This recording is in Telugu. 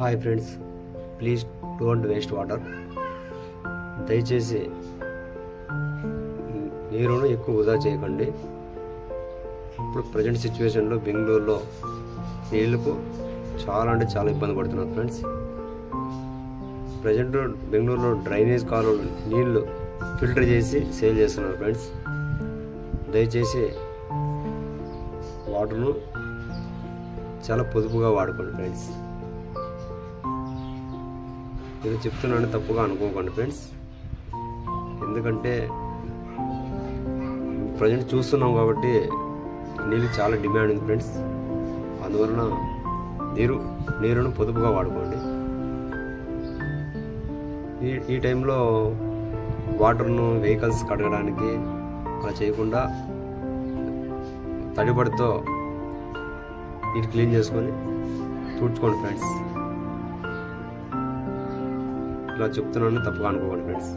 Hi friends, please don't waste water. దయచేసి నీరును ఎక్కువ వృధా చేయకండి. ఇప్పుడు ప్రజెంట్ సిచ్యువేషన్లో బెంగళూరులో నీళ్ళకు చాలా అంటే చాలా ఇబ్బంది పడుతున్నారు ఫ్రెండ్స్. ప్రజెంట్ బెంగళూరులో డ్రైనేజ్ కాలువలు నీళ్లు ఫిల్టర్ చేసి సేల్ చేస్తున్నారు ఫ్రెండ్స్. దయచేసి వాటర్ను చాలా పొదుపుగా వాడుకోండి ఫ్రెండ్స్. ఇది చెప్తున్నాను, తప్పుగా అనుకోకండి ఫ్రెండ్స్. ఎందుకంటే ప్రజెంట్ చూస్తున్నాం కాబట్టి నీళ్ళు చాలా డిమాండ్ ఉంది ఫ్రెండ్స్. అందువలన నీరును పొదుపుగా వాడుకోండి. ఈ టైంలో వాటర్ను వెహికల్స్ కడగడానికి అలా చేయకుండా తడిబడితో నీటి క్లీన్ చేసుకొని తుడుచుకోండి ఫ్రెండ్స్. ఇలా చెప్తున్నాను, తప్పుగా అనుకోకండి ఫ్రెండ్స్.